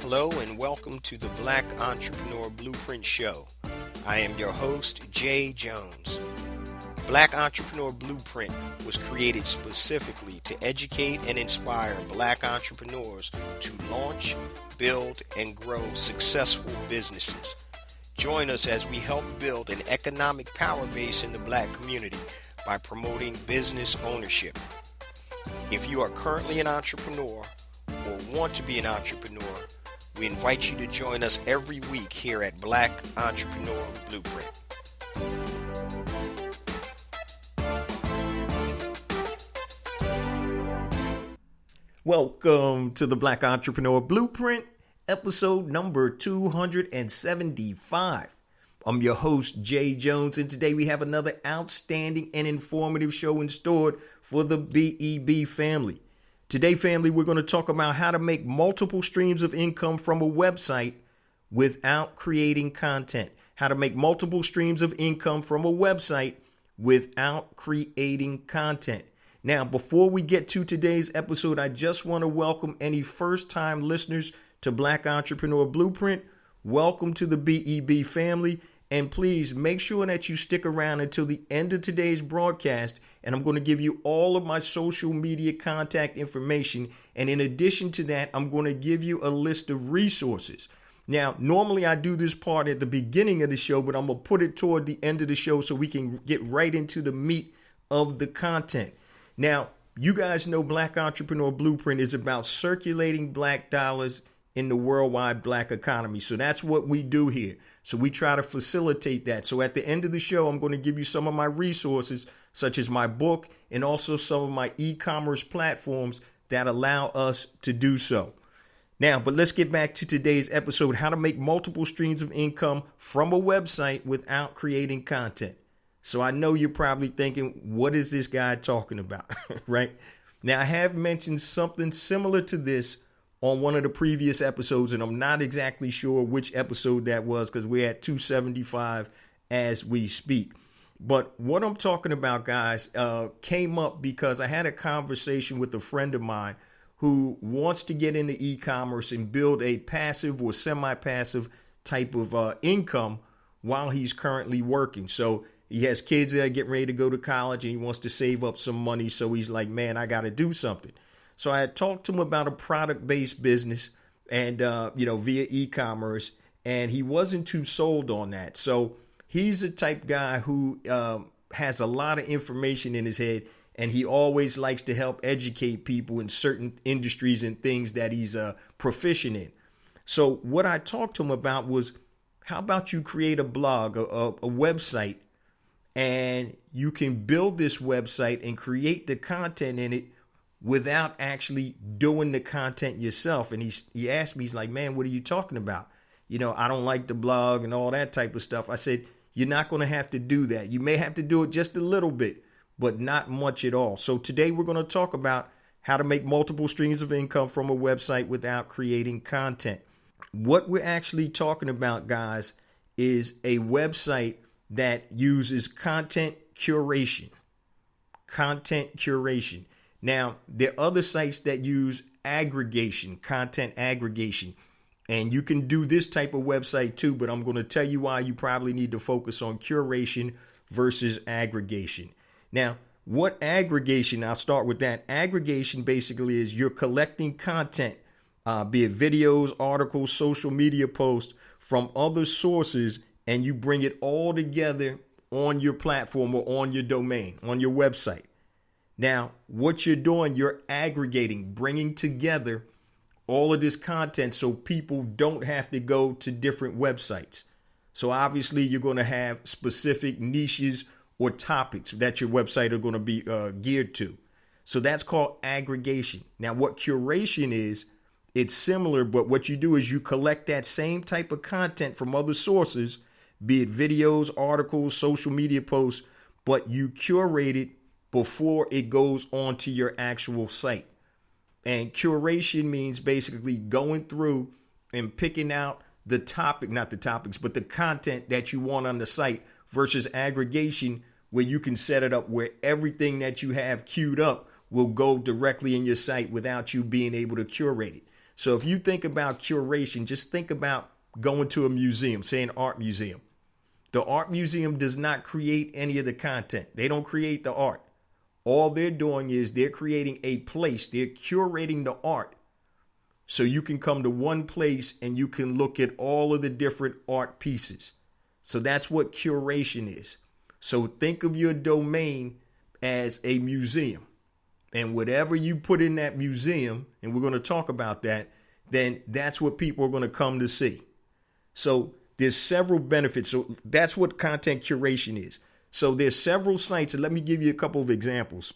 Hello and welcome to the Black Entrepreneur Blueprint Show. I am your host, Jay Jones. Black Entrepreneur Blueprint was created specifically to educate and inspire Black entrepreneurs to launch, build, and grow successful businesses. Join us as we help build an economic power base in the Black community by promoting business ownership. If you are currently an entrepreneur or want to be an entrepreneur, we invite you to join us every week here at Black Entrepreneur Blueprint. Welcome to the Black Entrepreneur Blueprint, episode number 275. I'm your host, Jay Jones, and today we have another outstanding and informative show in store for the BEB family. Today, family, we're going to talk about how to make multiple streams of income from a website without creating content. How to make multiple streams of income from a website without creating content. Now, before we get to today's episode, I just want to welcome any first-time listeners to Black Entrepreneur Blueprint. Welcome to the BEB family. And please make sure that you stick around until the end of today's broadcast. And I'm going to give you all of my social media contact information. And in addition to that, I'm going to give you a list of resources. Now, normally I do this part at the beginning of the show, but I'm going to put it toward the end of the show so we can get right into the meat of the content. Now, you guys know Black Entrepreneur Blueprint is about circulating Black dollars in the worldwide Black economy. So that's what we do here. So we try to facilitate that. So at the end of the show, I'm going to give you some of my resources, such as my book and also some of my e-commerce platforms that allow us to do so. Now, but let's get back to today's episode, how to make multiple streams of income from a website without creating content. So I know you're probably thinking, what is this guy talking about, right? Now, I have mentioned something similar to this on one of the previous episodes, and I'm not exactly sure which episode that was because we're at 275 as we speak. But what I'm talking about, guys, came up because I had a conversation with a friend of mine who wants to get into e-commerce and build a passive or semi-passive type of income while he's currently working. So he has kids that are getting ready to go to college and he wants to save up some money. So he's like, man, I got to do something. So I had talked to him about a product-based business and, via e-commerce, and he wasn't too sold on that. So he's the type guy who has a lot of information in his head, and he always likes to help educate people in certain industries and things that he's proficient in. So what I talked to him about was, how about you create a blog, a website, and you can build this website and create the content in it without actually doing the content yourself. And he asked me, he's like, man, what are you talking about? I don't like the blog and all that type of stuff. I said, you're not going to have to do that. You may have to do it just a little bit, but not much at all. So today we're going to talk about how to make multiple streams of income from a website without creating content. What we're actually talking about, guys, is a website that uses content curation. Content curation. Now, there are other sites that use aggregation, content aggregation, and you can do this type of website too, but I'm going to tell you why you probably need to focus on curation versus aggregation. Now, what aggregation, I'll start with that. Aggregation basically is you're collecting content, be it videos, articles, social media posts from other sources, and you bring it all together on your platform or on your domain, on your website. Now, what you're doing, you're aggregating, bringing together all of this content so people don't have to go to different websites. So obviously, you're going to have specific niches or topics that your website are going to be geared to. So that's called aggregation. Now, what curation is, it's similar, but what you do is you collect that same type of content from other sources, be it videos, articles, social media posts, but you curate it before it goes onto your actual site. And curation means basically going through and picking out the topic, not the topics, but the content that you want on the site, versus aggregation, where you can set it up where everything that you have queued up will go directly in your site without you being able to curate it. So if you think about curation, just think about going to a museum, say an art museum. The art museum does not create any of the content. They don't create the art. All they're doing is they're creating a place. They're curating the art. So you can come to one place and you can look at all of the different art pieces. So that's what curation is. So think of your domain as a museum. And whatever you put in that museum, and we're going to talk about that, then that's what people are going to come to see. So there's several benefits. So that's what content curation is. So there's several sites, and let me give you a couple of examples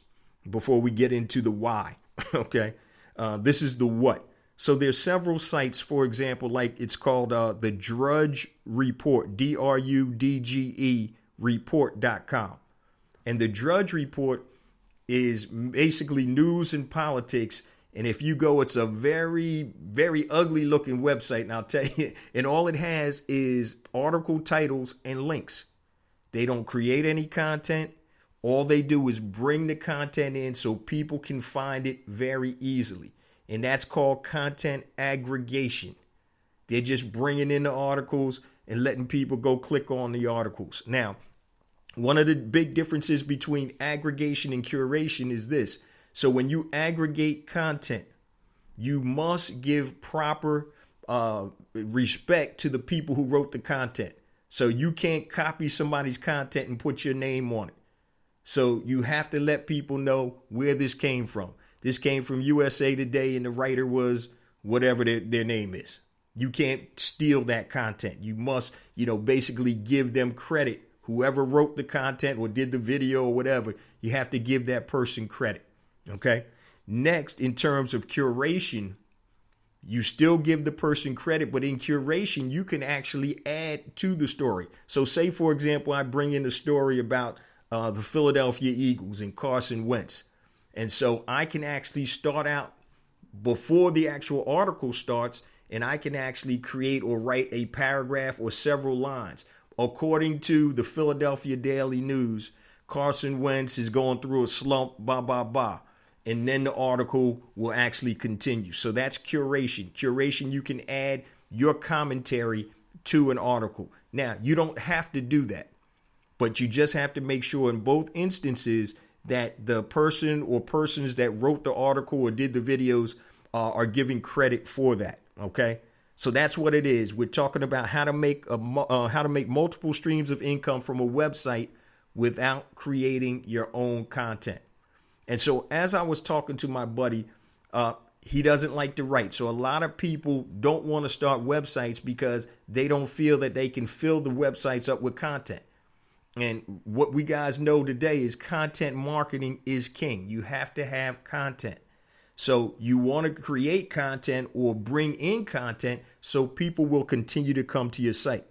before we get into the why. Okay. This is the what. So there's several sites, for example, like it's called the Drudge Report, DRUDGE report.com. And the Drudge Report is basically news and politics. And if you go, it's a very, very ugly looking website. And I'll tell you, and all it has is article titles and links. They don't create any content. All they do is bring the content in so people can find it very easily. And that's called content aggregation. They're just bringing in the articles and letting people go click on the articles. Now, one of the big differences between aggregation and curation is this. So when you aggregate content, you must give proper respect to the people who wrote the content. So you can't copy somebody's content and put your name on it. So you have to let people know where this came from. This came from USA Today and the writer was whatever their name is. You can't steal that content. You must, basically give them credit. Whoever wrote the content or did the video or whatever, you have to give that person credit. Okay. Next, in terms of curation, you still give the person credit, but in curation, you can actually add to the story. So say, for example, I bring in a story about the Philadelphia Eagles and Carson Wentz. And so I can actually start out before the actual article starts, and I can actually create or write a paragraph or several lines. According to the Philadelphia Daily News, Carson Wentz is going through a slump, blah, blah, blah. And then the article will actually continue. So that's curation. Curation, you can add your commentary to an article. Now, you don't have to do that, but you just have to make sure in both instances that the person or persons that wrote the article or did the videos are giving credit for that. Okay. So that's what it is. We're talking about how to make multiple streams of income from a website without creating your own content. And so as I was talking to my buddy, he doesn't like to write. So a lot of people don't want to start websites because they don't feel that they can fill the websites up with content. And what we guys know today is content marketing is king. You have to have content. So you want to create content or bring in content so people will continue to come to your site.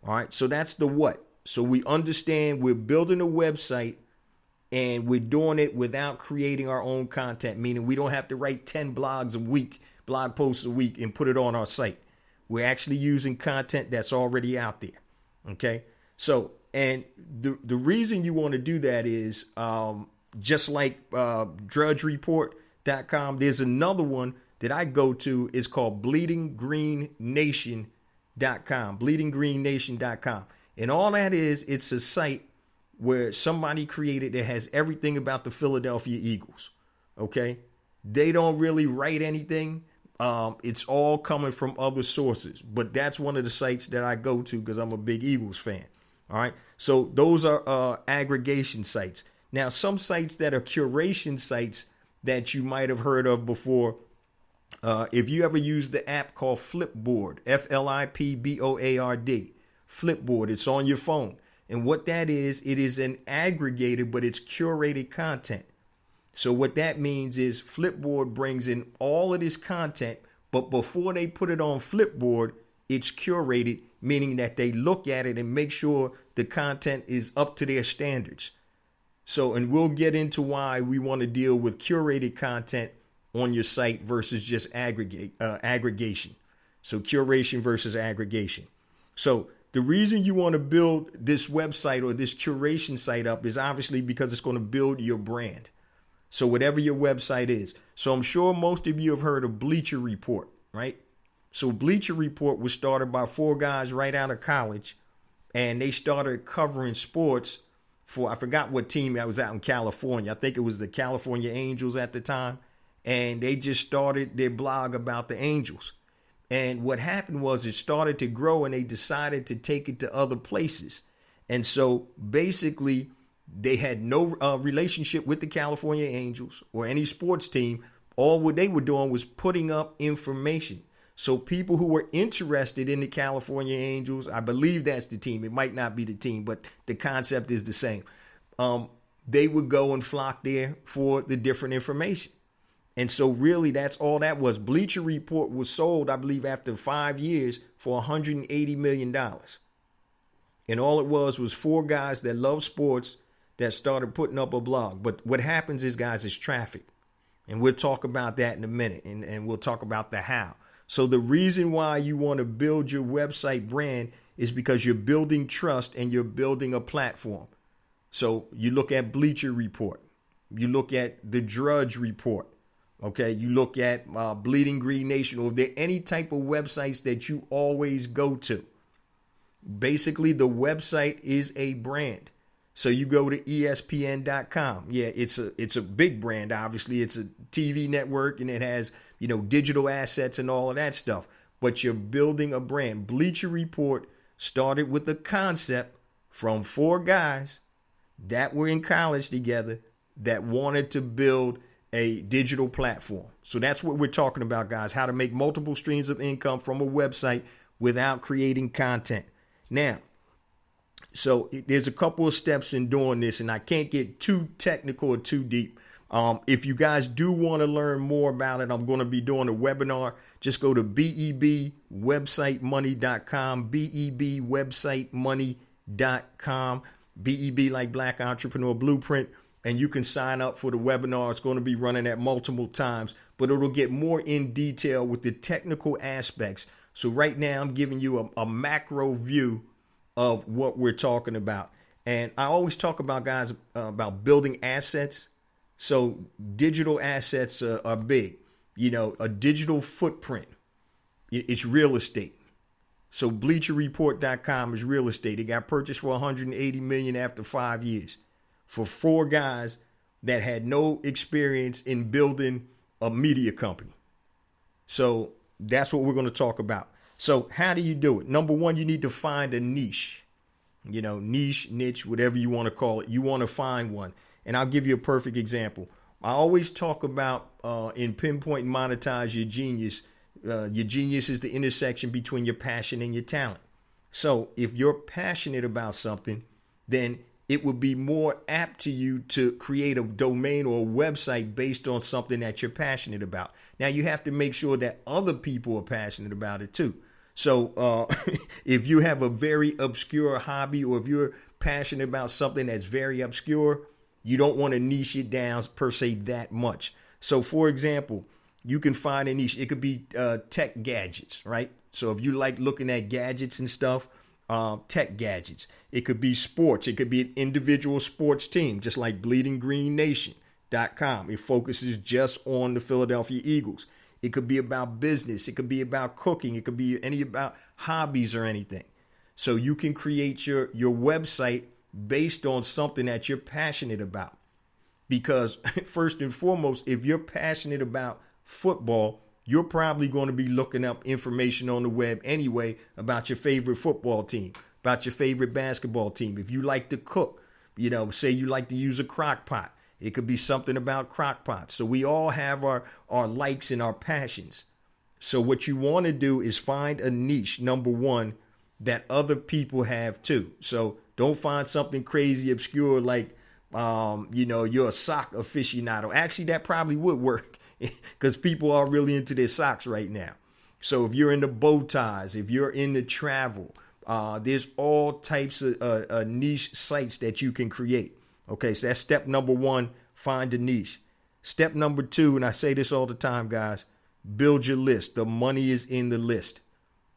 All right. So that's the what. So we understand we're building a website and we're doing it without creating our own content, meaning we don't have to write 10 blog posts a week and put it on our site. We're actually using content that's already out there. Okay. So, and the reason you want to do that is just like drudgereport.com, there's another one that I go to. It's called bleedinggreennation.com, bleedinggreennation.com. And all that is, it's a site where somebody created that has everything about the Philadelphia Eagles. Okay. They don't really write anything. It's all coming from other sources, but that's one of the sites that I go to because I'm a big Eagles fan. All right. So those are aggregation sites. Now, some sites that are curation sites that you might have heard of before. If you ever use the app called Flipboard, Flipboard, Flipboard, it's on your phone. And what that is, it is an aggregator, but it's curated content. So what that means is Flipboard brings in all of this content, but before they put it on Flipboard, it's curated, meaning that they look at it and make sure the content is up to their standards. So, and we'll get into why we want to deal with curated content on your site versus just aggregation. So curation versus aggregation. So the reason you want to build this website or this curation site up is obviously because it's going to build your brand. So whatever your website is. So I'm sure most of you have heard of Bleacher Report, right? So Bleacher Report was started by 4 guys right out of college, and they started covering sports for, I forgot what team that was out in California. I think it was the California Angels at the time. And they just started their blog about the Angels. And what happened was it started to grow, and they decided to take it to other places. And so basically they had no relationship with the California Angels or any sports team. All what they were doing was putting up information. So people who were interested in the California Angels, I believe that's the team. It might not be the team, but the concept is the same. They would go and flock there for the different information. And so really that's all that was. Bleacher Report was sold, I believe, after 5 years for $180 million. And all it was 4 guys that love sports that started putting up a blog. But what happens is, guys, is traffic. And we'll talk about that in a minute. And we'll talk about the how. So the reason why you want to build your website brand is because you're building trust and you're building a platform. So you look at Bleacher Report. You look at the Drudge Report. Okay, you look at Bleeding Green Nation, or if there any type of websites that you always go to. Basically, the website is a brand. So you go to ESPN.com. Yeah, it's a big brand. Obviously, it's a TV network, and it has, digital assets and all of that stuff. But you're building a brand. Bleacher Report started with a concept from 4 guys that were in college together that wanted to build a digital platform. So that's what we're talking about, guys, how to make multiple streams of income from a website without creating content. Now, so there's a couple of steps in doing this, and I can't get too technical or too deep. If you guys do want to learn more about it, I'm going to be doing a webinar. Just go to BEBwebsitemoney.com, BEBwebsitemoney.com, BEB like Black Entrepreneur Blueprint. And you can sign up for the webinar. It's going to be running at multiple times, but it'll get more in detail with the technical aspects. So right now I'm giving you a macro view of what we're talking about. And I always talk about, guys, about building assets. So digital assets are big. A digital footprint. It's real estate. So BleacherReport.com is real estate. It got purchased for $180 million after 5 years. For 4 guys that had no experience in building a media company. So that's what we're going to talk about. So how do you do it? Number one, you need to find a niche. Niche, whatever you want to call it. You want to find one. And I'll give you a perfect example. I always talk about in Pinpoint and Monetize Your Genius. Your genius is the intersection between your passion and your talent. So if you're passionate about something, then it would be more apt to you to create a domain or a website based on something that you're passionate about. Now, you have to make sure that other people are passionate about it too. So if you have a very obscure hobby, or if you're passionate about something that's very obscure, you don't want to niche it down per se that much. So, for example, you can find a niche. It could be tech gadgets, right? So if you like looking at gadgets and stuff, tech gadgets. It could be sports. It could be an individual sports team, just like BleedingGreenNation.com. It focuses just on the Philadelphia Eagles. It could be about business. It could be about cooking. It could be about hobbies or anything. So you can create your website based on something that you're passionate about. Because first and foremost, if you're passionate about football, you're probably going to be looking up information on the web anyway about your favorite football team, about your favorite basketball team. If you like to cook, say you like to use a crock pot, it could be something about crock pots. So we all have our likes and our passions. So what you want to do is find a niche, number one, that other people have too. So don't find something crazy obscure like, you're a sock aficionado. Actually, that probably would work. Because people are really into their socks right now. So if you're into bow ties, if you're into travel, there's all types of niche sites that you can create. Okay, so that's step number one, find a niche. Step number 2, and I say this all the time, guys, build your list. The money is in the list.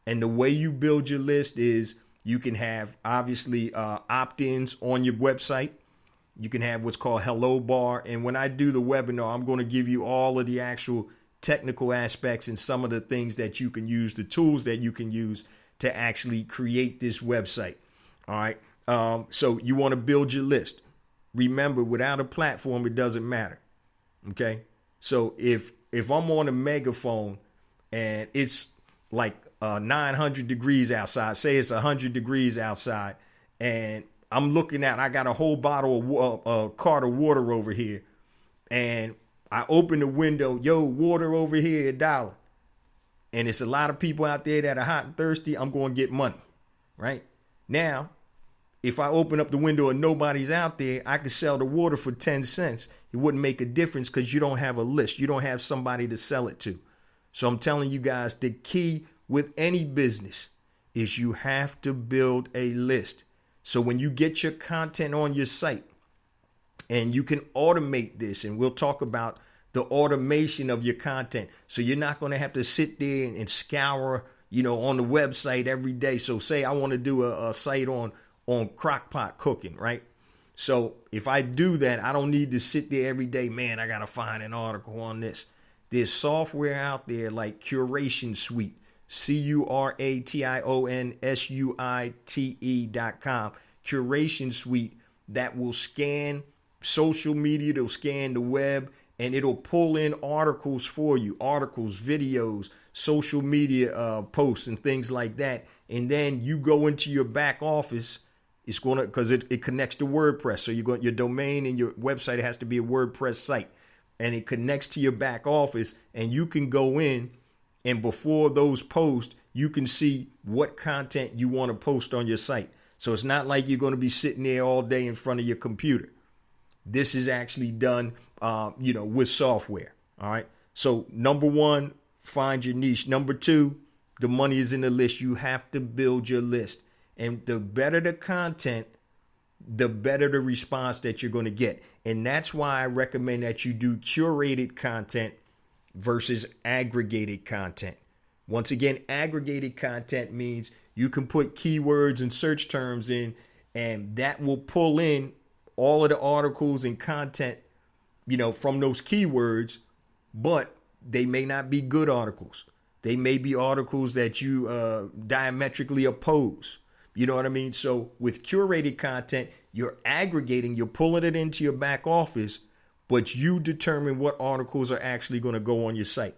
And the way you build your list is you can have, obviously, opt-ins on your website. You can have what's called Hello Bar. And when I do the webinar, I'm going to give you all of the actual technical aspects and some of the things that you can use, the tools that you can use to actually create this website. All right. So you want to build your list. Remember, without a platform, it doesn't matter. Okay. So if I'm on a megaphone and it's like 900 degrees outside, say it's 100 degrees outside, and I'm looking at, I got a whole bottle of cart of water over here, and I open the window, yo, water over here, $1. And it's a lot of people out there that are hot and thirsty. I'm going to get money, right? Now, if I open up the window and nobody's out there, I could sell the water for 10 cents. It wouldn't make a difference because you don't have a list. You don't have somebody to sell it to. So I'm telling you guys, the key with any business is you have to build a list. So when you get your content on your site, and you can automate this, and we'll talk about the automation of your content. So you're not going to have to sit there and scour, on the website every day. So say I want to do a site on crockpot cooking, right? So if I do that, I don't need to sit there every day. Man, I got to find an article on this. There's software out there like Curation Suite, CurationSuite.com, Curation Suite, that will scan social media, it'll scan the web, and it'll pull in articles for you, articles, videos, social media posts, and things like that. And then you go into your back office. It's going to, because it connects to WordPress. So your domain and your website has to be a WordPress site, and it connects to your back office, and you can go in, and before those posts, you can see what content you want to post on your site. So it's not like you're going to be sitting there all day in front of your computer. This is actually done, with software. All right. So number 1, find your niche. Number 2, the money is in the list. You have to build your list. And the better the content, the better the response that you're going to get. And that's why I recommend that you do curated content versus aggregated content. Once again, aggregated content means you can put keywords and search terms in, and that will pull in all of the articles and content, from those keywords, but they may not be good articles. They may be articles that you diametrically oppose. You know what I mean? So with curated content, you're aggregating, you're pulling it into your back office, but you determine what articles are actually going to go on your site.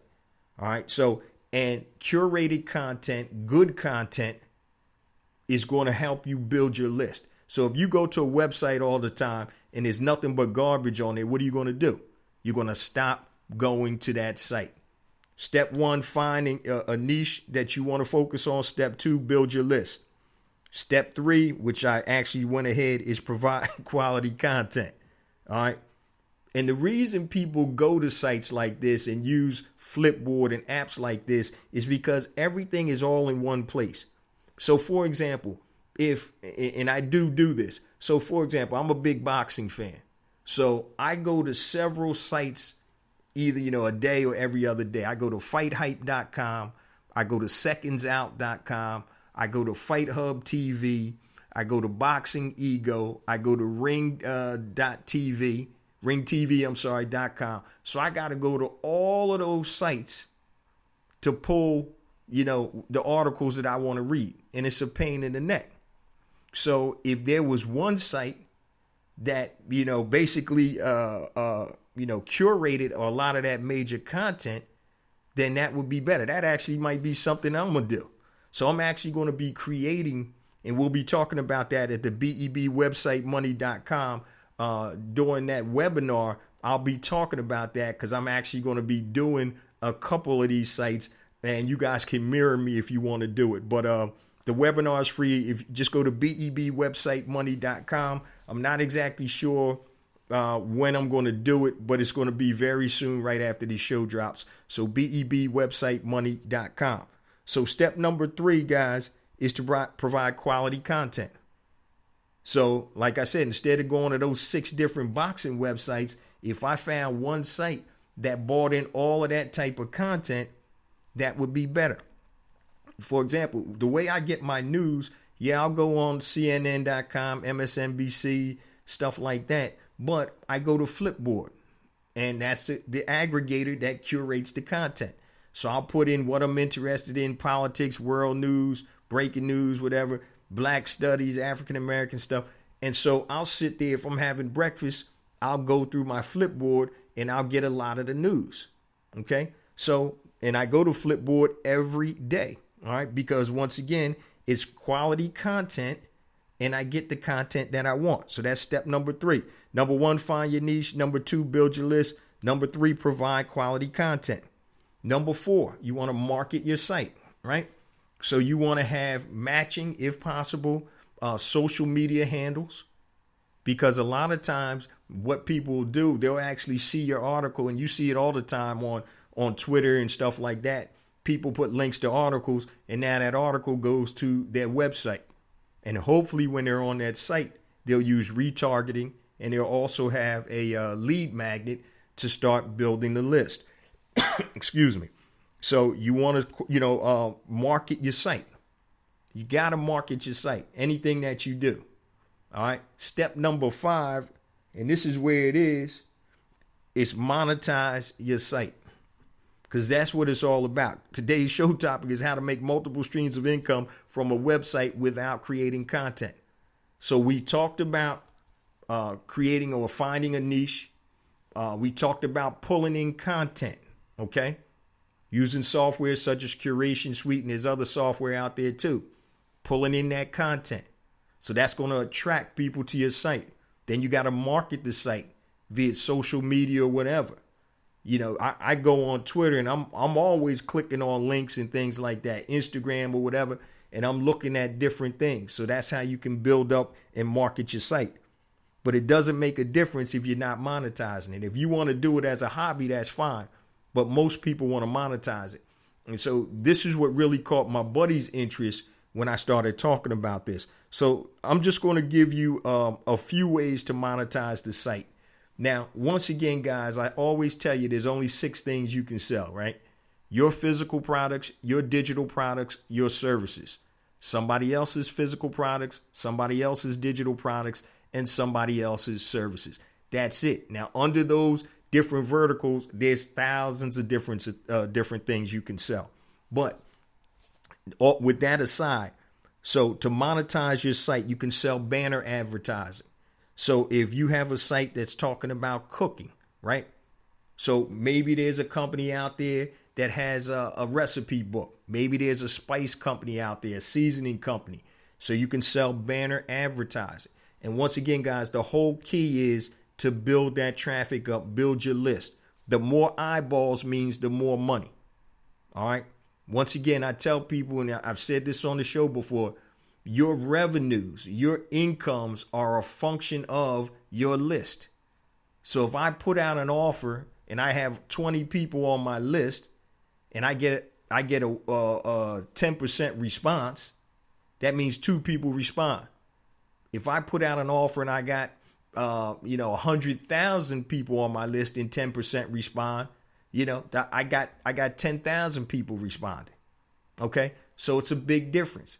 All right. So, and curated content, good content, is going to help you build your list. So if you go to a website all the time and there's nothing but garbage on it, what are you going to do? You're going to stop going to that site. Step 1, finding a niche that you want to focus on. Step 2, build your list. Step 3, which I actually went ahead, is provide quality content. All right. And the reason people go to sites like this and use Flipboard and apps like this is because everything is all in one place. So, for example, and I do this. So, for example, I'm a big boxing fan. So I go to several sites, either, a day or every other day. I go to FightHype.com. I go to SecondsOut.com. I go to FightHub TV. I go to Boxing Ego. I go to ringtv.com. So I got to go to all of those sites to pull, the articles that I want to read. And it's a pain in the neck. So if there was one site that, basically, curated a lot of that major content, then that would be better. That actually might be something I'm going to do. So I'm actually going to be creating, and we'll be talking about that at the BEB website, money.com. During that webinar, I'll be talking about that because I'm actually going to be doing a couple of these sites, and you guys can mirror me if you want to do it. But the webinar is free. If you just go to BEB website, money.com. I'm not exactly sure when I'm going to do it, but it's going to be very soon, right after the show drops. So BEB website, money.com. So step number 3, guys, is to provide quality content. So like I said, instead of going to those 6 different boxing websites, If I found one site that bought in all of that type of content, that would be better. For example, the way I get my news, yeah, I'll go on CNN.com, MSNBC, stuff like that, but I go to Flipboard, and that's the aggregator that curates the content. So I'll put in what I'm interested in: politics, world news, breaking news, whatever, black studies, African American stuff. And so I'll sit there, if I'm having breakfast, I'll go through my Flipboard and I'll get a lot of the news. Okay. So, and I go to Flipboard every day. All right. Because once again, it's quality content and I get the content that I want. So that's step number 3. Number 1, find your niche. Number 2, build your list. Number 3, provide quality content. Number 4, you want to market your site, right? So you want to have matching, if possible, social media handles, because a lot of times what people will do, they'll actually see your article, and you see it all the time on Twitter and stuff like that. People put links to articles, and now that article goes to their website. And hopefully when they're on that site, they'll use retargeting, and they'll also have a lead magnet to start building the list. Excuse me. So you want to, market your site. You got to market your site, anything that you do. All right. Step number 5, and this is where it is monetize your site, because that's what it's all about. Today's show topic is how to make multiple streams of income from a website without creating content. So we talked about creating or finding a niche. We talked about pulling in content. Okay. Using software such as Curation Suite, and there's other software out there too. Pulling in that content. So that's going to attract people to your site. Then you got to market the site via social media or whatever. I go on Twitter and I'm always clicking on links and things like that, Instagram or whatever, and I'm looking at different things. So that's how you can build up and market your site. But it doesn't make a difference if you're not monetizing it. If you want to do it as a hobby, that's fine. But most people want to monetize it. And so this is what really caught my buddy's interest when I started talking about this. So I'm just going to give you a few ways to monetize the site. Now, once again, guys, I always tell you there's only 6 things you can sell, right? Your physical products, your digital products, your services, somebody else's physical products, somebody else's digital products, and somebody else's services. That's it. Now, under those different verticals, there's thousands of different things you can sell. But with that aside, so to monetize your site, you can sell banner advertising. So if you have a site that's talking about cooking, right? So maybe there's a company out there that has a recipe book. Maybe there's a spice company out there, a seasoning company. So you can sell banner advertising. And once again, guys, the whole key is to build that traffic up, build your list. The more eyeballs means the more money. All right. Once again, I tell people, and I've said this on the show before, your revenues, your incomes are a function of your list. So if I put out an offer and I have 20 people on my list and I get a 10% response, that means 2 people respond. If I put out an offer and I got 100,000 people on my list and 10% respond, I got 10,000 people responding. Okay. So it's a big difference.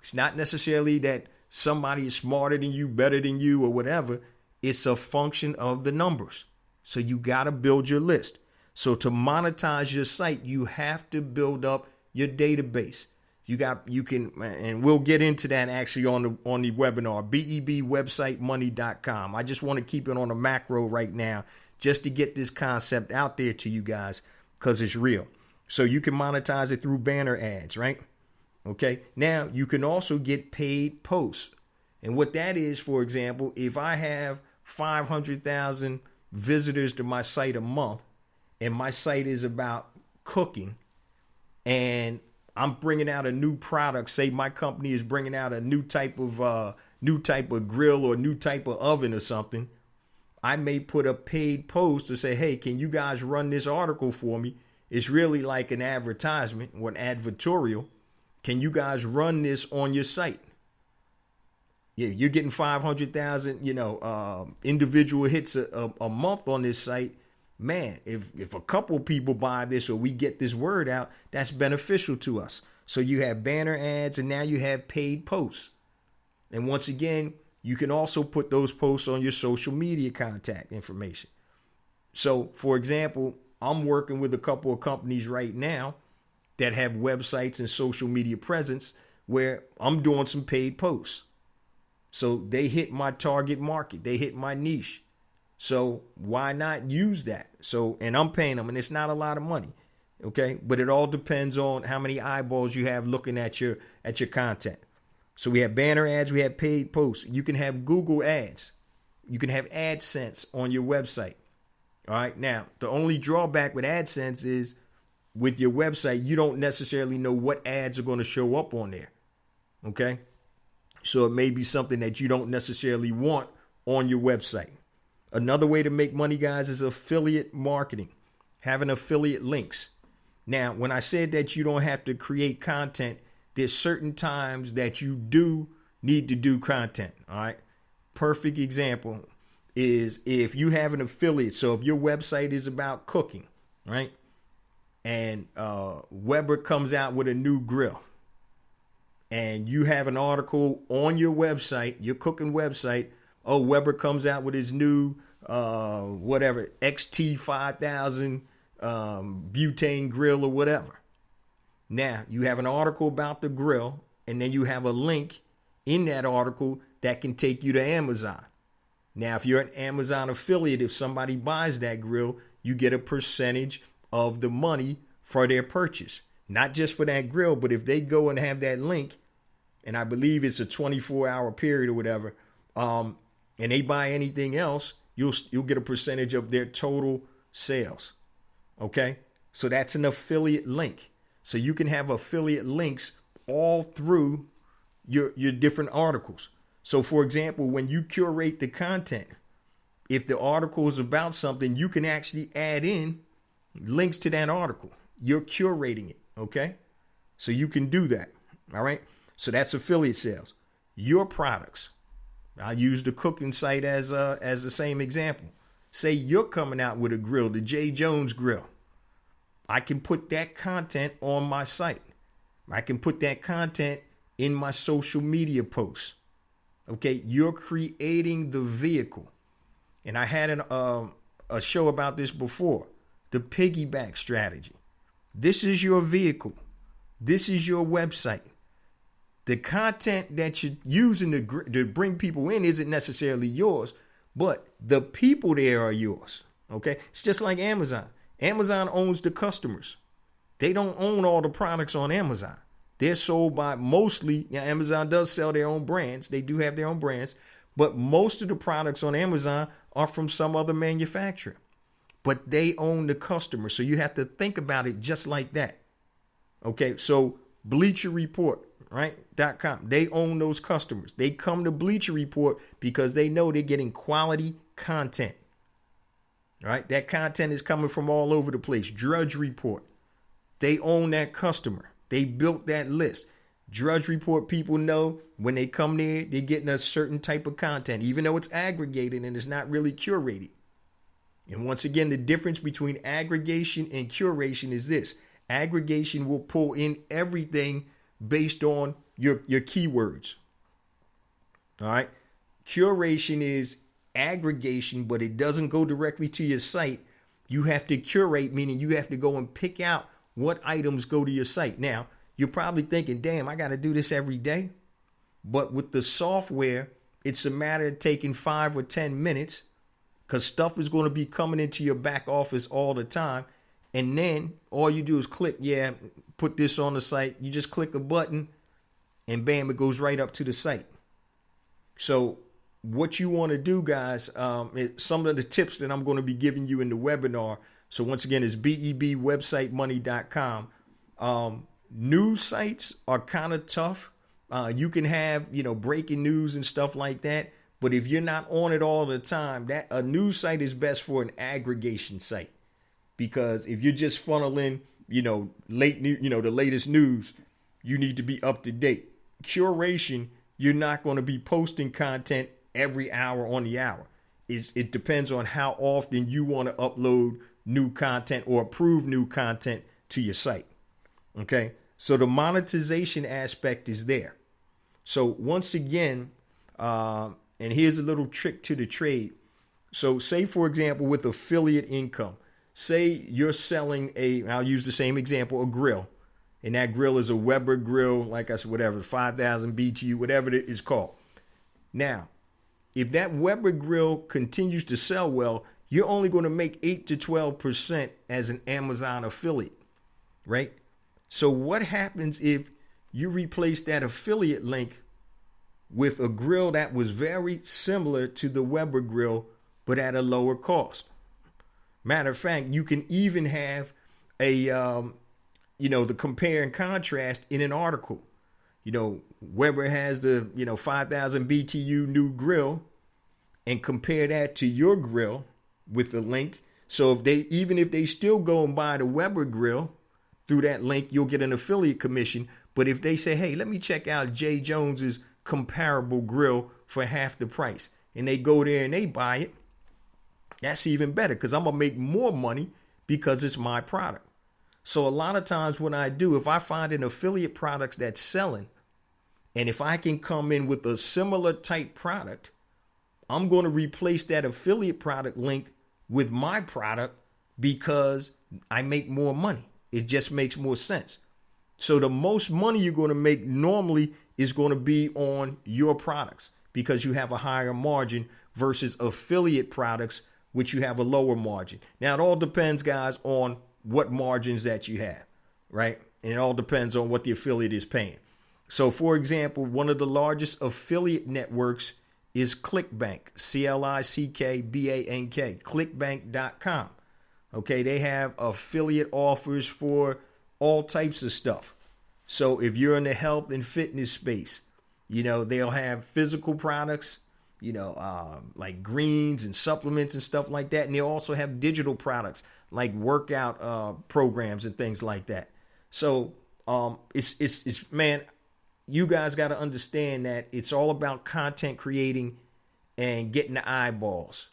It's not necessarily that somebody is smarter than you, better than you, or whatever. It's a function of the numbers. So you got to build your list. So to monetize your site, you have to build up your database. You can, and we'll get into that actually on the webinar, BEBwebsitemoney.com. I just want to keep it on a macro right now, just to get this concept out there to you guys, because it's real. So you can monetize it through banner ads, right? Okay. Now you can also get paid posts. And what that is, for example, if I have 500,000 visitors to my site a month, and my site is about cooking, and I'm bringing out a new product, say my company is bringing out a new type of grill or new type of oven or something, I may put a paid post to say, hey, can you guys run this article for me? It's really like an advertisement or an advertorial. Can you guys run this on your site? Yeah, you're getting 500,000, individual hits a month on this site. Man, if a couple people buy this or we get this word out, that's beneficial to us. So you have banner ads and now you have paid posts. And once again, you can also put those posts on your social media contact information. So, for example, I'm working with a couple of companies right now that have websites and social media presence where I'm doing some paid posts. So they hit my target market. They hit my niche. So why not use that? So, and I'm paying them, and it's not a lot of money. Okay. But it all depends on how many eyeballs you have looking at your content. So we have banner ads, we have paid posts. You can have Google ads. You can have AdSense on your website. All right. Now, the only drawback with AdSense is with your website, you don't necessarily know what ads are going to show up on there. Okay. So it may be something that you don't necessarily want on your website. Another way to make money, guys, is affiliate marketing, having affiliate links. Now, when I said that you don't have to create content, there's certain times that you do need to do content. All right. Perfect example is if you have an affiliate. So if your website is about cooking, right? And Weber comes out with a new grill. And you have an article on your website, your cooking website. Oh, Weber comes out with his new, XT5000 butane grill or whatever. Now, you have an article about the grill, and then you have a link in that article that can take you to Amazon. Now, if you're an Amazon affiliate, if somebody buys that grill, you get a percentage of the money for their purchase. Not just for that grill, but if they go and have that link, and I believe it's a 24-hour period or whatever, and they buy anything else, you'll get a percentage of their total sales. Okay? So that's an affiliate link. So you can have affiliate links all through your different articles. So for example, when you curate the content, if the article is about something, you can actually add in links to that article. You're curating it. Okay? So you can do that. All right? So that's affiliate sales. Your products. I use the cooking site as the same example. Say you're coming out with a grill, the J. Jones grill. I can put that content on my site. I can put that content in my social media posts. Okay, you're creating the vehicle. And I had a show about this before, the piggyback strategy. This is your vehicle. This is your website. The content that you're using to bring people in isn't necessarily yours, but the people there are yours. Okay, it's just like Amazon. Amazon owns the customers. They don't own all the products on Amazon. They're sold by mostly, Amazon does sell their own brands. They do have their own brands, but most of the products on Amazon are from some other manufacturer. But they own the customer. So you have to think about it just like that. Okay, so Bleacher Report, right? .com. They own those customers. They come to Bleacher Report because they know they're getting quality content. Right? That content is coming from all over the place. Drudge Report. They own that customer. They built that list. Drudge Report people know when they come there, they're getting a certain type of content, even though it's aggregated and it's not really curated. And once again, the difference between aggregation and curation is this. Aggregation will pull in everything based on your keywords. All right. Curation is aggregation, but it doesn't go directly to your site. You have to curate, meaning you have to go and pick out what items go to your site. Now, you're probably thinking, damn, I got to do this every day. But with the software, it's a matter of taking 5 or 10 minutes because stuff is going to be coming into your back office all the time. And then all you do is click, put this on the site. You just click a button and bam, it goes right up to the site. So what you want to do, guys, some of the tips that I'm going to be giving you in the webinar. So once again, it's BEBwebsitemoney.com. News sites are kind of tough. You can have, breaking news and stuff like that. But if you're not on it all the time, a news site is best for an aggregation site. Because if you're just funneling, the latest news, you need to be up to date. Curation you're not going to be posting content every hour on the hour. It depends on how often you want to upload new content or approve new content to your site. Okay, so the monetization aspect is there. So once again, and here's a little trick to the trade. So say, for example, with affiliate income, say you're selling I'll use the same example, a grill. And that grill is a Weber grill, like I said, whatever, 5,000 BTU, whatever it is called. Now, if that Weber grill continues to sell well, you're only going to make 8 to 12% as an Amazon affiliate, right? So what happens if you replace that affiliate link with a grill that was very similar to the Weber grill, but at a lower cost? Matter of fact, you can even have the compare and contrast in an article. Weber has the, 5,000 BTU new grill, and compare that to your grill with the link. So if they still go and buy the Weber grill through that link, you'll get an affiliate commission. But if they say, hey, let me check out Jay Jones's comparable grill for half the price, and they go there and they buy it, that's even better, because I'm going to make more money because it's my product. So a lot of times what I do, if I find an affiliate product that's selling, and if I can come in with a similar type product, I'm going to replace that affiliate product link with my product because I make more money. It just makes more sense. So the most money you're going to make normally is going to be on your products because you have a higher margin versus affiliate products, which you have a lower margin. Now, it all depends, guys, on what margins that you have, right? And it all depends on what the affiliate is paying. So, for example, one of the largest affiliate networks is ClickBank, ClickBank, clickbank.com. Okay, they have affiliate offers for all types of stuff. So if you're in the health and fitness space, they'll have physical products, like greens and supplements and stuff like that. And they also have digital products like workout programs and things like that. So it's man, you guys got to understand that it's all about content creating and getting the eyeballs.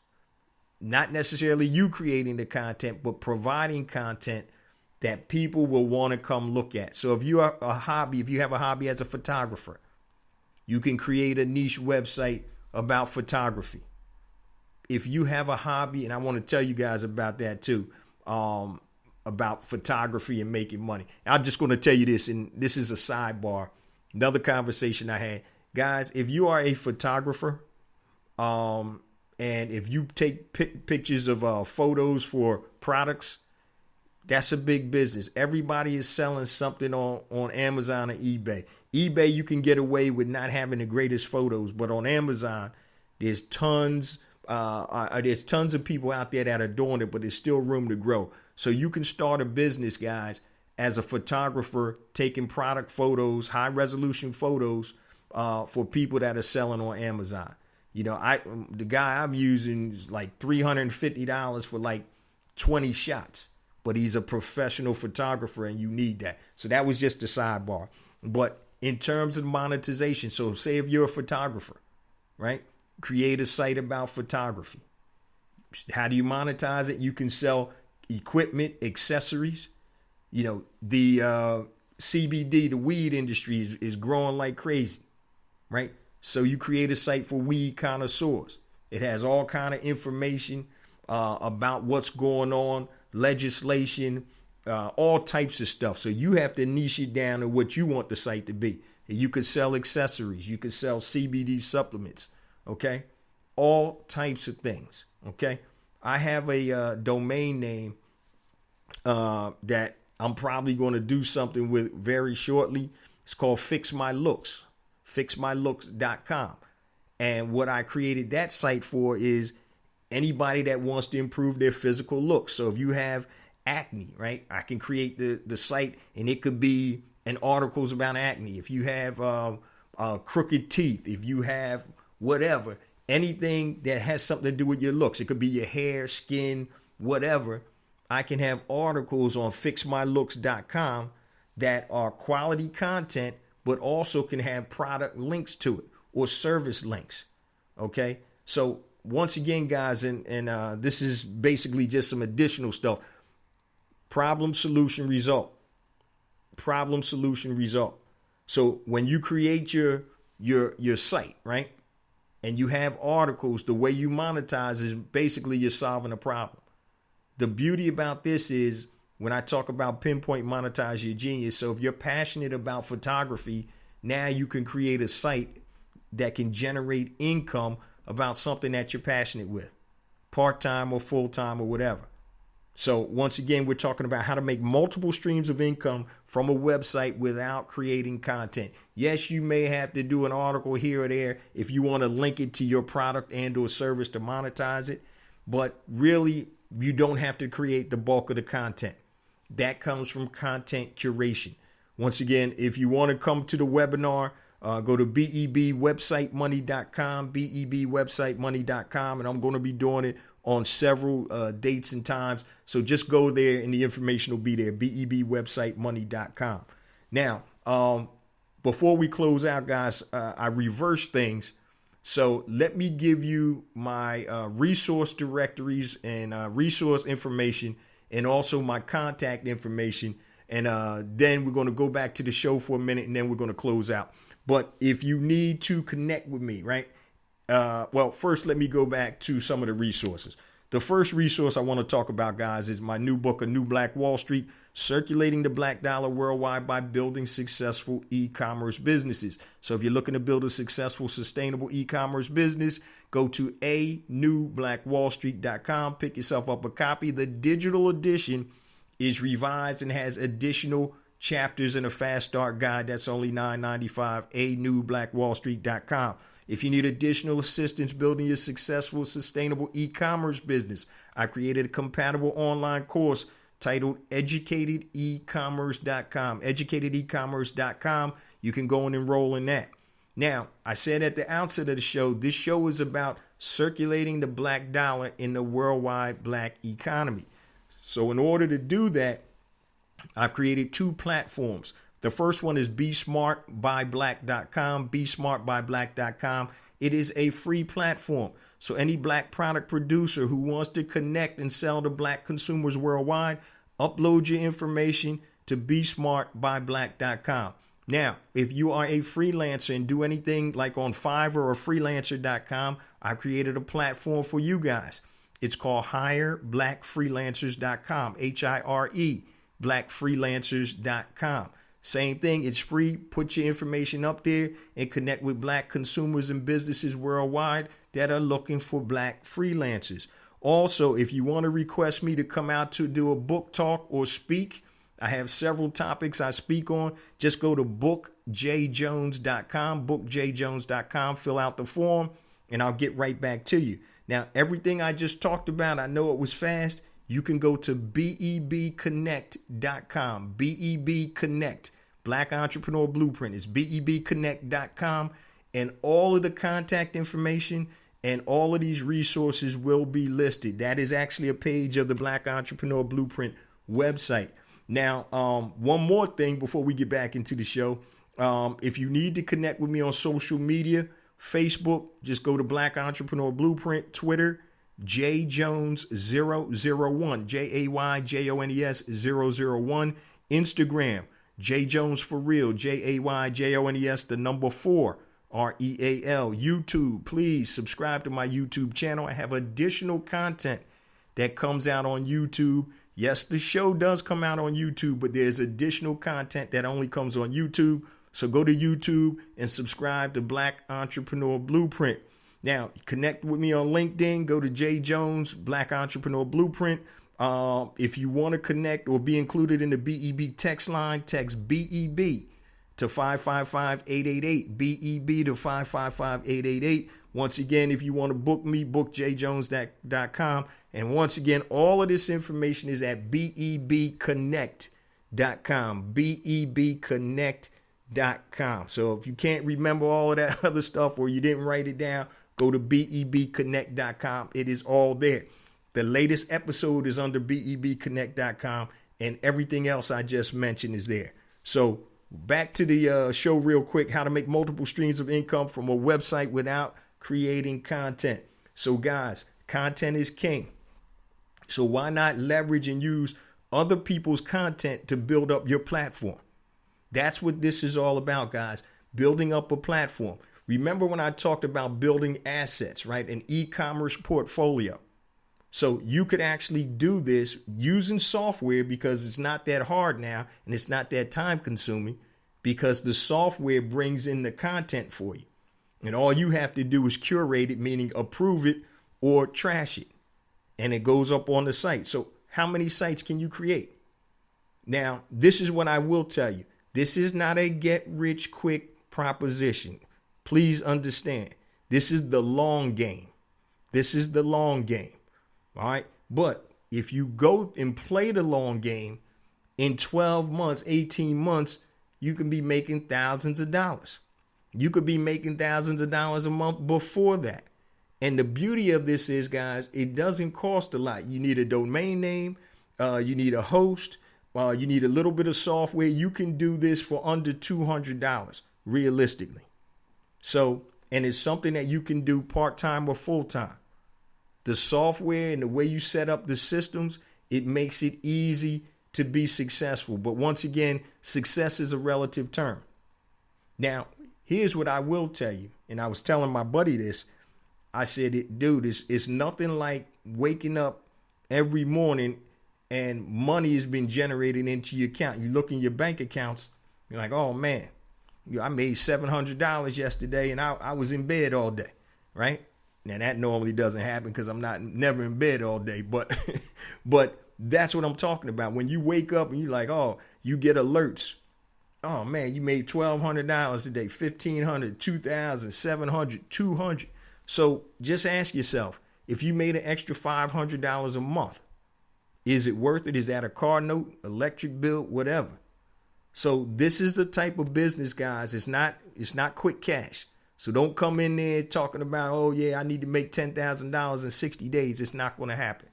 Not necessarily you creating the content, but providing content that people will want to come look at. So if you have a hobby as a photographer, you can create a niche website about photography. If you have a hobby, and I want to tell you guys about that too, about photography and making money. I'm just going to tell you this, and this is a sidebar. Another conversation I had. Guys, if you are a photographer, and if you take pictures of photos for products, that's a big business. Everybody is selling something on Amazon or eBay. eBay, you can get away with not having the greatest photos, but on Amazon, there's tons of people out there that are doing it, but there's still room to grow. So you can start a business, guys, as a photographer, taking product photos, high resolution photos for people that are selling on Amazon. The guy I'm using is like $350 for like 20 shots, but he's a professional photographer and you need that. So that was just a sidebar. But in terms of monetization, so say if you're a photographer, right? Create a site about photography. How do you monetize it? You can sell equipment, accessories. The CBD, the weed industry is growing like crazy, right? So you create a site for weed connoisseurs. It has all kind of information about what's going on, legislation, all types of stuff. So you have to niche it down to what you want the site to be. And you could sell accessories. You could sell CBD supplements. Okay. All types of things. Okay. I have a domain name that I'm probably going to do something with very shortly. It's called Fix My Looks, fixmylooks.com. And what I created that site for is anybody that wants to improve their physical looks. So if you have acne, right, I can create the site and it could be an articles about acne. If you have crooked teeth, if you have whatever, anything that has something to do with your looks, it could be your hair, skin, whatever. I can have articles on fixmylooks.com that are quality content, but also can have product links to it or service links. Okay. So once again, guys, and this is basically just some additional stuff. Problem, solution, result. Problem, solution, result. So when you create your site, right, and you have articles, the way you monetize is basically you're solving a problem. The beauty about this is when I talk about pinpoint monetize your genius. So if you're passionate about photography, now you can create a site that can generate income about something that you're passionate with, part-time or full-time or whatever. So once again, we're talking about how to make multiple streams of income from a website without creating content. Yes, you may have to do an article here or there if you want to link it to your product and or service to monetize it. But really, you don't have to create the bulk of the content. That comes from content curation. Once again, if you want to come to the webinar, go to bebwebsitemoney.com, bebwebsitemoney.com, and I'm going to be doing it on several dates and times. So just go there and the information will be there, bebwebsitemoney.com. Now, before we close out, guys, I reverse things. So let me give you my resource directories and resource information and also my contact information. And then we're going to go back to the show for a minute and then we're going to close out. But if you need to connect with me, right? Well, first, let me go back to some of the resources. The first resource I want to talk about, guys, is my new book, A New Black Wall Street, Circulating the Black Dollar Worldwide by Building Successful E-Commerce Businesses. So if you're looking to build a successful, sustainable e-commerce business, go to anewblackwallstreet.com, pick yourself up a copy. The digital edition is revised and has additional chapters and a fast start guide. That's only $9.95, anewblackwallstreet.com. If you need additional assistance building your successful, sustainable e-commerce business, I created a compatible online course titled educatedecommerce.com. Educatedecommerce.com. You can go and enroll in that. Now, I said at the outset of the show, this show is about circulating the black dollar in the worldwide black economy. So in order to do that, I've created two platforms. The first one is BeSmartByBlack.com, BeSmartByBlack.com. It is a free platform. So any black product producer who wants to connect and sell to black consumers worldwide, upload your information to BeSmartByBlack.com. Now, if you are a freelancer and do anything like on Fiverr or freelancer.com, I've created a platform for you guys. It's called HireBlackFreelancers.com, HIRE, blackfreelancers.com. Same thing. It's free. Put your information up there and connect with black consumers and businesses worldwide that are looking for black freelancers. Also, if you want to request me to come out to do a book talk or speak, I have several topics I speak on. Just go to bookjjones.com, bookjjones.com, fill out the form, and I'll get right back to you. Now, everything I just talked about, I know it was fast. You can go to bebconnect.com, BEB Connect, Black Entrepreneur Blueprint. It's bebconnect.com, and all of the contact information and all of these resources will be listed. That is actually a page of the Black Entrepreneur Blueprint website. Now, one more thing before we get back into the show. If you need to connect with me on social media, Facebook, just go to Black Entrepreneur Blueprint, Twitter, JayJones001, JayJones001, Instagram, JayJones for real, JayJones, the number 4, REAL, YouTube. Please subscribe to my YouTube channel. I have additional content that comes out on YouTube. Yes, the show does come out on YouTube, but there's additional content that only comes on YouTube. So go to YouTube and subscribe to Black Entrepreneur Blueprint. Now, connect with me on LinkedIn. Go to Jay Jones, Black Entrepreneur Blueprint. If you want to connect or be included in the BEB text line, text BEB to 555-888, BEB to 555-888. Once again, if you want to book me, bookjjones.com. And once again, all of this information is at bebconnect.com, bebconnect.com. So if you can't remember all of that other stuff or you didn't write it down, go to bebconnect.com. It is all there. The latest episode is under bebconnect.com, and everything else I just mentioned is there. So back to the show real quick, how to make multiple streams of income from a website without creating content. So guys, content is king. So why not leverage and use other people's content to build up your platform? That's what this is all about, guys. Building up a platform. Remember when I talked about building assets, right? An e-commerce portfolio. So you could actually do this using software because it's not that hard now and it's not that time consuming because the software brings in the content for you. And all you have to do is curate it, meaning approve it or trash it. And it goes up on the site. So how many sites can you create? Now, this is what I will tell you. This is not a get rich quick proposition. Please understand. This is the long game. This is the long game. All right. But if you go and play the long game, in 12 months, 18 months, you can be making thousands of dollars. You could be making thousands of dollars a month before that. And the beauty of this is, guys, it doesn't cost a lot. You need a domain name. You need a host. You need a little bit of software. You can do this for under $200 realistically. So, and it's something that you can do part-time or full-time. The software and the way you set up the systems, it makes it easy to be successful. But once again, success is a relative term. Now, here's what I will tell you. And I was telling my buddy this. I said, dude, it's nothing like waking up every morning and money has been generated into your account. You look in your bank accounts, you're like, oh man, I made $700 yesterday and I was in bed all day, right? Now that normally doesn't happen because I'm never in bed all day, but that's what I'm talking about. When you wake up and you're like, oh, you get alerts. Oh man, you made $1,200 a day, $1,500, $2,000, $700, $200. So just ask yourself, if you made an extra $500 a month, is it worth it? Is that a car note, electric bill, whatever? So this is the type of business, guys. It's not quick cash. So don't come in there talking about, oh yeah, I need to make $10,000 in 60 days. It's not going to happen.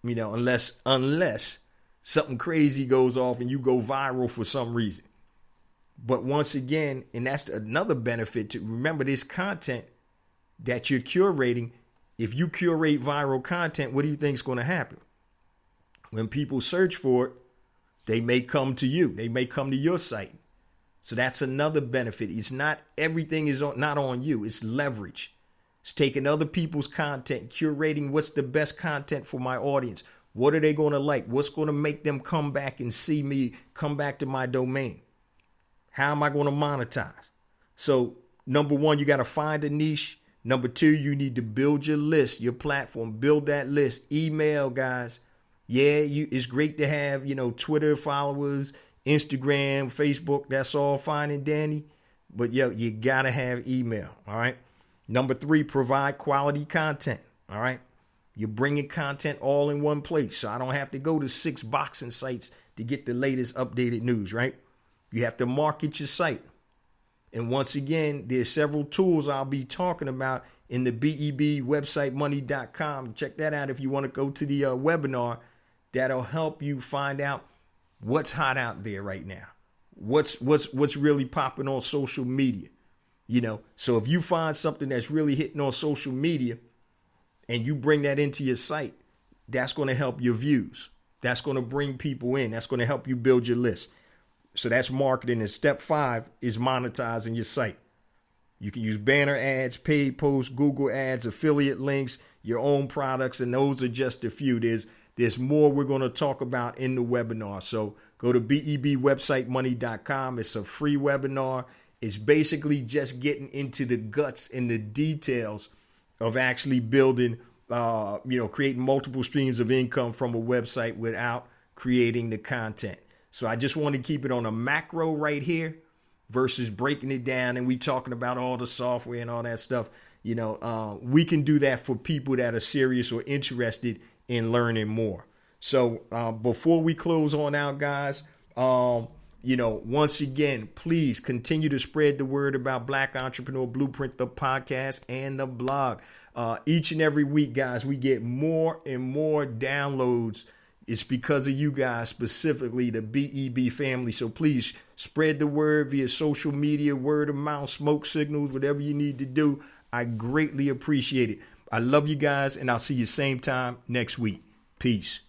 You know, unless something crazy goes off and you go viral for some reason. But once again, and that's another benefit to remember this content that you're curating. If you curate viral content, what do you think is going to happen? When people search for it, they may come to you. They may come to your site. So that's another benefit. It's not everything is not on you. It's leverage. It's taking other people's content, curating what's the best content for my audience. What are they going to like? What's going to make them come back and see me, come back to my domain? How am I going to monetize? So number one, you got to find a niche. Number two, you need to build your list, your platform, build that list. Email, guys. Yeah, it's great to have, Twitter followers, Instagram, Facebook. That's all fine and dandy. But you got to have email. All right. Number three, provide quality content. All right. You're bringing content all in one place. So I don't have to go to 6 boxing sites to get the latest updated news. Right. You have to market your site. And once again, there's several tools I'll be talking about in the BEB website, money.com. Check that out if you want to go to the webinar. That'll help you find out what's hot out there right now. What's really popping on social media. So if you find something that's really hitting on social media and you bring that into your site, that's going to help your views. That's going to bring people in. That's going to help you build your list. So that's marketing. And step 5 is monetizing your site. You can use banner ads, paid posts, Google ads, affiliate links, your own products. And those are just a few. There's more we're going to talk about in the webinar. So go to BEBwebsitemoney.com. It's a free webinar. It's basically just getting into the guts and the details of actually building, creating multiple streams of income from a website without creating the content. So I just want to keep it on a macro right here versus breaking it down. And we talking about all the software and all that stuff. We can do that for people that are serious or interested in learning more. So before we close on out, guys, once again, please continue to spread the word about Black Entrepreneur Blueprint, the podcast and the blog. Each and every week, guys, we get more and more downloads, It's because of you guys, specifically the BEB family. So please spread the word via social media, word of mouth, smoke signals, whatever you need to do. I greatly appreciate it. I love you guys, and I'll see you same time next week. Peace.